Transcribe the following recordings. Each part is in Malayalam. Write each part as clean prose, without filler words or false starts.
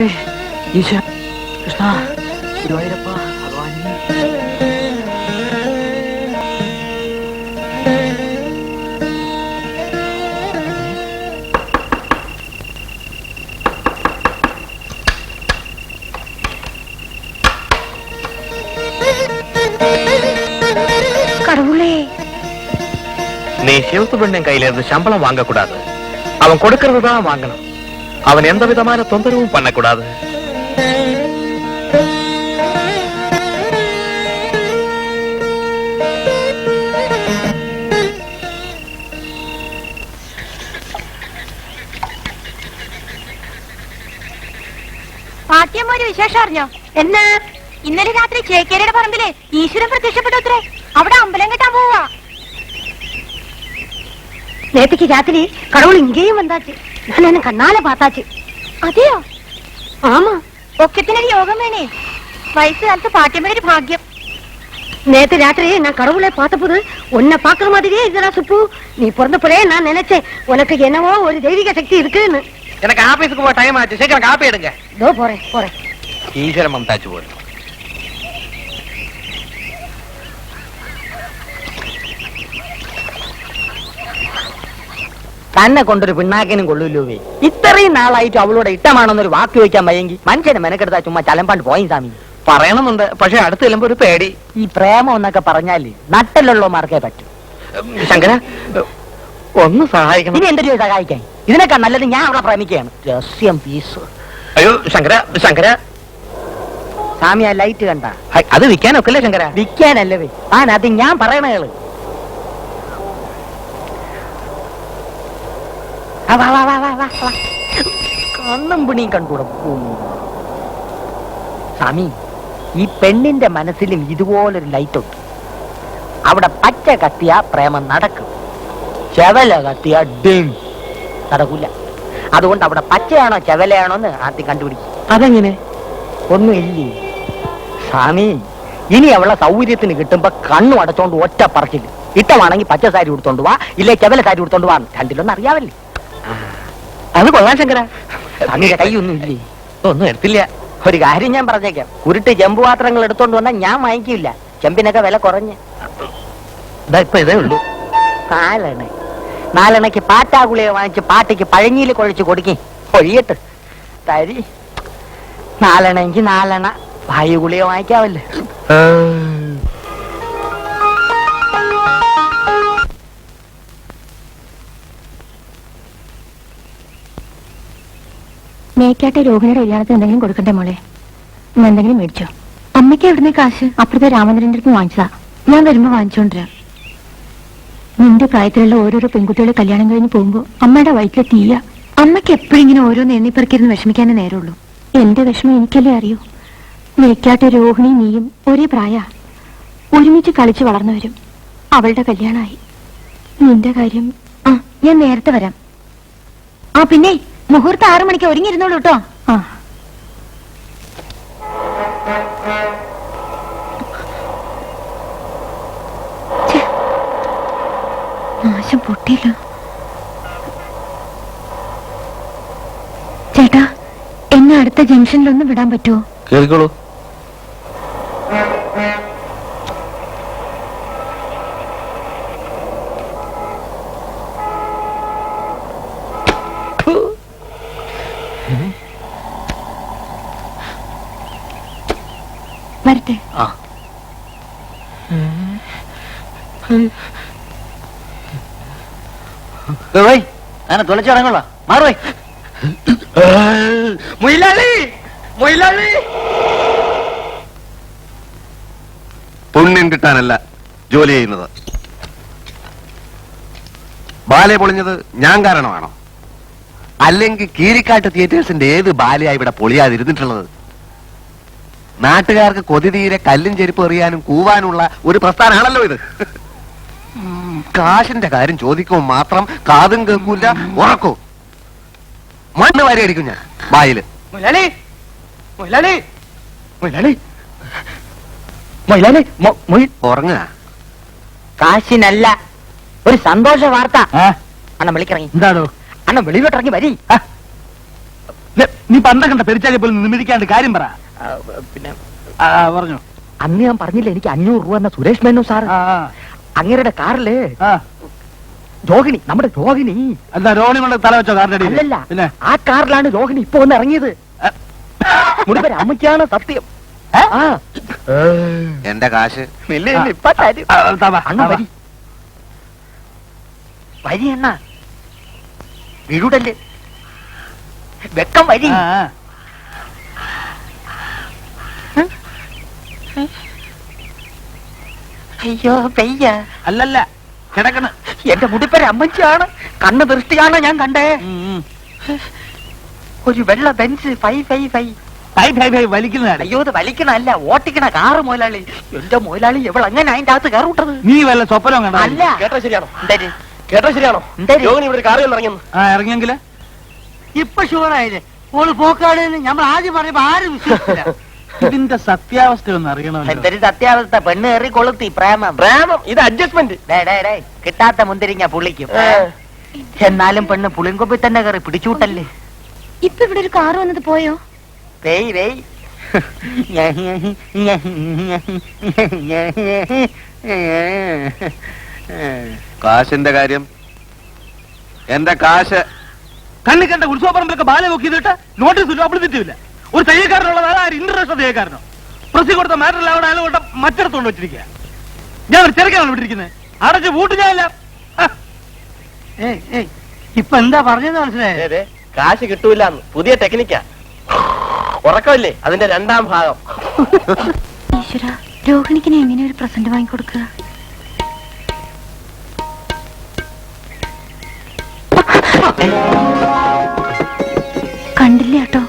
ഈശ്വര കൃഷ്ണ ഗുരുവായൂരപ്പ ഭഗവാനെ. கடவுளே, நீ சிவசுப்ரமணியன் கையில இருந்து சம்பளம் வாங்க கூடாது. அவன் கொடுக்கறது தான் வாங்கணும். அவன் எந்த விதமான தொந்தரவும் பண்ணக்கூடாது. പാട്ടിയമ്മ വിശേഷം അറിഞ്ഞോ? എന്നാ? ഇന്നലെ രാത്രി ചേക്കേരിയുടെ പറമ്പില് ഈശ്വരൻ പ്രത്യക്ഷപ്പെട്ടു. അവിടെ അമ്പലം കെട്ടാൻ പോവാ. நேத்துக்கு ராத்திரி கடவுள் இங்கேயும் வந்தாச்சு. நான் என்ன கண்ணால பார்த்தாச்சு. അതെയോ? ஆமா. ഒക്കത്തിനൊരു യോഗം വേണേ. வயசு காலத்து பாட்டியമ്മയുടെ ஒரு ഭാഗ്യം. நேத்து ராத்திரி நான் கடவுளை பார்த்தபோது உன்னை பாக்குற மாதிரியே இதுடா சுப்பு. நீ பிறந்தப்பவே நான் நினைச்சேன் உனக்கு என்னவோ ஒரு தெய்வீக சக்தி இருக்குன்னு. எனக்கு ஆபீஸுக்கு போக டைம் ஆச்சு. சீக்கிரம் காப்பி எடுங்க. இதோ போறேன் போறேன். ஈஸ்வரன் மம்தாச்சு போடு. തന്നെ കൊണ്ടൊരു പിണ്ണാക്കിനും കൊള്ളൂല്ലേ. ഇത്രയും നാളായിട്ട് അവളോട് ഇഷ്ടമാണെന്നൊരു വാക്ക് വെക്കാൻ വയ്യെങ്കിൽ മനുഷ്യനെ മെനക്കെടുത്താ ചുമ്മാ ചലമ്പാണ്ട് പോയി സ്വാമി. പറയണമെന്നുണ്ട്, പക്ഷെ അടുത്ത് ചെല്ലുമ്പോ ഒരു പേടി. ഈ പ്രേമം എന്നൊക്കെ പറഞ്ഞാല് നട്ടലുള്ളമാർക്കേ പറ്റൂ. ശങ്കര ഒന്ന് സഹായിക്കണം. ഇനി എന്റെ ജോലി സഹായിക്കാൻ ഇതിനൊക്കെ നല്ലത് ഞാൻ അവളെ പ്രേമിക്കുകയാണ്. രഹസ്യം പീസ്. അയ്യോ ശങ്കര ശങ്കര. സ്വാമി ആ ലൈറ്റ് കണ്ട അത് വിൽക്കാനൊക്കെ അല്ലേ ശങ്കര? വിൽക്കാനല്ലേ അത് ഞാൻ പറയണേള്. കണ്ണും പിണിയും കണ്ടുകൂടെ സ്വാമി. ഈ പെണ്ണിന്റെ മനസ്സിലും ഇതുപോലൊരു ലൈറ്റ് ഉണ്ട്. അവിടെ പച്ച കത്തിയ പ്രേമം നടക്കും, ചെവല കത്തിയ ഡിം നടക്കൂല. അതുകൊണ്ട് അവിടെ പച്ചയാണോ ചെവലയാണോ എന്ന് ആദ്യം കണ്ടുപിടിക്കും. അതെങ്ങനെ? ഒന്നുമില്ലേ സ്വാമി. ഇനി അവളെ സൗകര്യത്തിന് കിട്ടുമ്പോ കണ്ണു അടച്ചോണ്ട് ഒറ്റ പറച്ചില്ല. ഇട്ടമാണെങ്കിൽ പച്ച സാരി ഉടുത്തോണ്ട് വാ, ഇല്ലേ ചെവല സാരി ഉടുത്തോണ്ട് വാ. രണ്ടിലൊന്നും അറിയാവല്ലേ? അത് കൊള്ളാൻ ശങ്കര. സ്വാമിയുടെ കൈയൊന്നും ഇല്ലേ? ഒന്നും എടുത്തില്ല. ഒരു കാര്യം ഞാൻ പറഞ്ഞേക്കാം, കുരുട്ട് ചെമ്പ് പാത്രങ്ങൾ എടുത്തോണ്ട് വന്നാൽ ഞാൻ വാങ്ങിക്കില്ല. ചെമ്പിനൊക്കെ വില കുറഞ്ഞ്. ഇപ്പൊ ഇതേ ഉള്ളൂ. നാലെണ്ണയ്ക്ക് പാറ്റാഗുളിക വാങ്ങിച്ച് പാട്ടിക്ക് പഴഞ്ഞിയിൽ കുഴച്ച് കൊടുക്കി ഒഴിയട്ട് തരി. നാലെണ്ണെങ്കിൽ നാലെണ്ണ വായുഗുളിക വാങ്ങിക്കാവല്ലേ. മേക്കാട്ടെ രോഹിണിയുടെ കല്യാണത്തിന് എന്തെങ്കിലും കൊടുക്കണ്ടേ മോളെ? ഇന്ന് എന്തെങ്കിലും മേടിച്ചോ? അമ്മയ്ക്ക് എവിടുന്ന് കാശ്? അപ്പുറത്തെ രാമചന്ദ്രന്റെ അടുത്ത് വാങ്ങിച്ചതാ. ഞാൻ വരുമ്പോ വാങ്ങിച്ചോണ്ടിരാ. നിന്റെ പ്രായത്തിലുള്ള ഓരോരോ പെൺകുട്ടികളെ കല്യാണം കഴിഞ്ഞ് പോകുമ്പോ അമ്മയുടെ വയറ്റിലെ തീയ. അമ്മയ്ക്ക് എപ്പോഴും ഇങ്ങനെ ഓരോന്ന് എണ്ണിപ്പറിക്കിരുന്ന് വിഷമിക്കാനേ നേരമുള്ളൂ. എന്റെ വിഷമം എനിക്കല്ലേ അറിയൂ. മേക്കാട്ടെ രോഹിണി നീയും ഒരേ പ്രായ, ഒരുമിച്ച് കളിച്ച് വളർന്നു വരും. അവളുടെ കല്യാണമായി. നിന്റെ കാര്യം ഞാൻ നേരത്തെ വരാം. പിന്നെ മുഹൂർത്തം 6 മണിക്ക് ഒരുങ്ങിയിരുന്നോളൂ കേട്ടോ. നാശം പൊട്ടിയില്ല. ചേട്ടാ, എന്നെ അടുത്ത ജംഗ്ഷനിലൊന്നും വിടാൻ പറ്റുമോ? കേൾക്കോളൂ. വരട്ടെ. അങ്ങനെ തുളച്ചിറങ്ങുള്ള മാറുവേ. പുണ്യം കിട്ടാനല്ല ജോലി ചെയ്യുന്നത്. ബാലെ പൊളിഞ്ഞത് ഞാൻ കാരണമാണോ? അല്ലെങ്കിൽ കീരിക്കാട്ട് തിയേറ്റേഴ്സിന്റെ ഏത് ബാലയാ ഇവിടെ പൊളിയാതിരുന്നിട്ടുള്ളത്? നാട്ടുകാർക്ക് കൊതി തീരെ കല്ലും ചെരുപ്പ് എറിയാനും കൂവാനുള്ള ഒരു പ്രസ്ഥാനമാണല്ലോ ഇത്. കാശിന്റെ കാര്യം ചോദിക്കുമ്പോൾ മാത്രം കാതും കേൾക്കൂല, ഉറക്കോ മണ്ണ് വാരി അടിക്കും ഞാൻ വായില്. ഉറങ്ങ. കാശിനല്ല, ഒരു സന്തോഷ വാർത്ത. അണ്ണൻ വിളിക്കിറങ്ങി. എന്താണോ? അണ്ണൻ വെളിയിലോട്ടിറങ്ങി വരി. നീ പണ്ട കണ്ട പെരിച്ചാലി പോലും നിമിടിക്കാണ്ട് കാര്യം പറ. പിന്നെ പറഞ്ഞു. അന്ന് ഞാൻ പറഞ്ഞില്ല എനിക്ക് 500 രൂപ എന്ന സുരേഷ് മേനു സാർ അങ്ങേരുടെ കാറില് രോഹിണി, നമ്മുടെ രോഹിണി. എന്താ രോഹിണി കൊണ്ട് തല വെച്ചോ കാറിന്റെ അടിയിൽ? അല്ലല്ല, പിന്നെ ആ കാറിലാണ് രോഹിണി ഇപ്പൊ ഒന്ന് ഇറങ്ങിയത്. മുടിപ്പര അമ്മയ്ക്കാണ് സത്യം. എന്റെ കാശ് ഇപ്പൊ തരും. അണ്ണ വരി വരി അണ്ണ, വീടല്ലേ വെക്കം വരി. അയ്യോ പെയ്യ. അല്ലല്ല, കിടക്കണ്. എന്റെ മുടിപ്പര അമ്മച്ചിയാണ്. കണ്ണ് ദൃഷ്ടിയാണ് ഞാൻ കണ്ടേ. ഒരു വെള്ള ബെൻസ് 555 വലിക്കുന്നതാണ്. അയ്യോ ഇത് വലിക്കണല്ല, ഓട്ടിക്കണ കാറ് മുതലാളി. എന്റെ മുതലാളി എവൾ അങ്ങനെ അതിന്റെ അകത്ത് കയറിട്ടത്. നീ വല്ല സ്വപ്നം കണ്ട? അല്ല. കേട്ടോ ശരിയാണോ? എന്തായാലും കേട്ടോ ശരിയാണോ? എന്തായാലും രോഹിണി ഇവിടെ കാറിൽ ഇറങ്ങിയെന്ന്. ഇറങ്ങിയെങ്കില് ഇപ്പൊ ഷുവറായില്ലേ ഓള് പോക്കാട് നമ്മൾ ആദ്യം പറഞ്ഞപ്പോ ആരും വിശ്വസിച്ചില്ല. ഇതിന്റെ സത്യാവസ്ഥ ഒന്ന് അറിയണമല്ലോ. എന്തൊരു സത്യാവസ്ഥ. പെണ്ണ് കയറി കൊളുത്തി പ്രേമം. ഇത് അഡ്ജസ്റ്റ്മെന്റ്. കിട്ടാത്ത മുന്തിരിങ്ങ പുള്ളിക്കും. എന്നാലും പെണ്ണ് പുളിങ്കൊപ്പി തന്നെ കയറി പിടിച്ചൂട്ടല്ലേ. ഇപ്പൊ ഇവിടെ ഒരു കാറ് വന്നത് പോയോ? കാശിന്റെ കാര്യം, എന്റെ കാശ് കണ്ണി കണ്ട ഉത്സവപ്പറമ്പിലൊക്കെ ബാല നോക്കിയിട്ട് നോട്ടീസ് അപ്ലിത്തില്ല. ഒരു തയ്യക്കാരനുള്ളത് ആര്? ഇന്റർനാഷണൽ തയ്യക്കാരനോ? പ്രസി കൊടുത്ത മാറ്ററിൽ അവിടെ അയാൾ മറ്റിടത്തോണ്ട് വെച്ചിരിക്കുക. ഞാൻ ഒരു ചെറുക്കാനാണ് വിട്ടിരിക്കുന്നത്. അടച്ച് പൂട്ട് ഞാനില്ല. ഇപ്പൊ എന്താ പറഞ്ഞെന്ന് മനസ്സിലായേ? കാശ് കിട്ടൂല. പുതിയ ടെക്നിക്കാ. ഉറക്കമില്ലേ അതിന്റെ 2ാം ഭാഗം. ഈശ്വര, രോഹിണിക്കിന് എങ്ങനെ ഒരു പ്രസന്റ് വാങ്ങിക്കൊടുക്കുക? കണ്ടില്ല കേട്ടോ.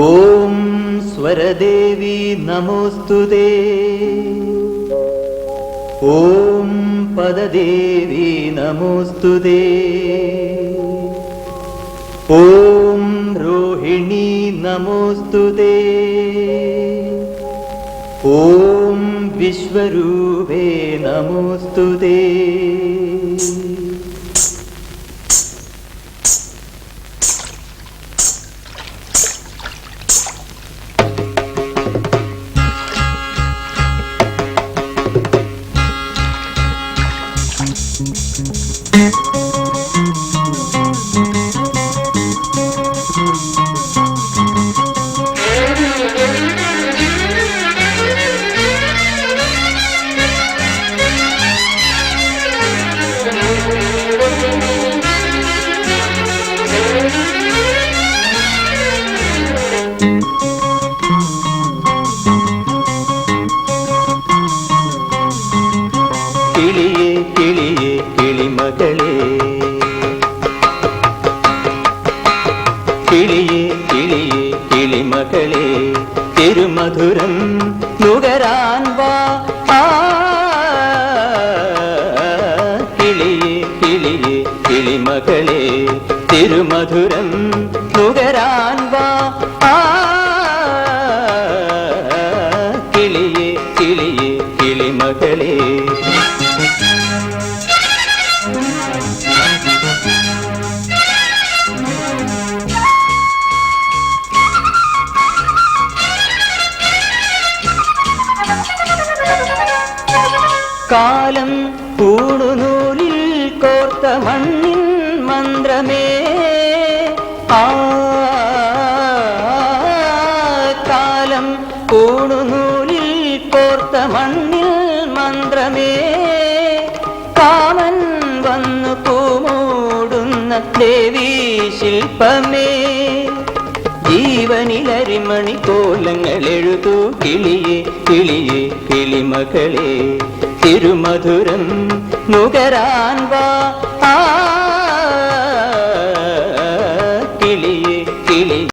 ഓം സ്വരദേവി നമോസ്തുതേ. ഓം പദദേവി നമോസ്തുതേ. ഓം രോഹിണി നമോസ്തുതേ. ഓം വിശ്വരൂപേ നമോസ്തുതേ. കിളിയേ കിളിയേ കിളിമകളേ, കിളിയേ കിളിയേ കിളിമകളേ, തിരുമധുരം നുകരാൻ വാ. കിളിയേ കിളിയേ കിളിമകളേ, തിരുമധുരം നുകരാൻ വാ. കിളിയേ കിളിയേ കിളിമകളേ. കാലം പൂണുനൂലിൽ കോർത്ത മണ്ണിൻ മന്ത്രമേ, കാലം പൂണുനൂലിൽ കോർത്ത മണ്ണിൽ മന്ത്രമേ, കാമൻ വന്നു പൂമൂടുന്ന ദേവീ ശില്പമേ, ജീവനിലരിമണി കോലങ്ങൾ എഴുതൂ കിളിയേ കിളിയേ കിളിമകളേ, തിരുമധുരം നുകരാൻ വാ.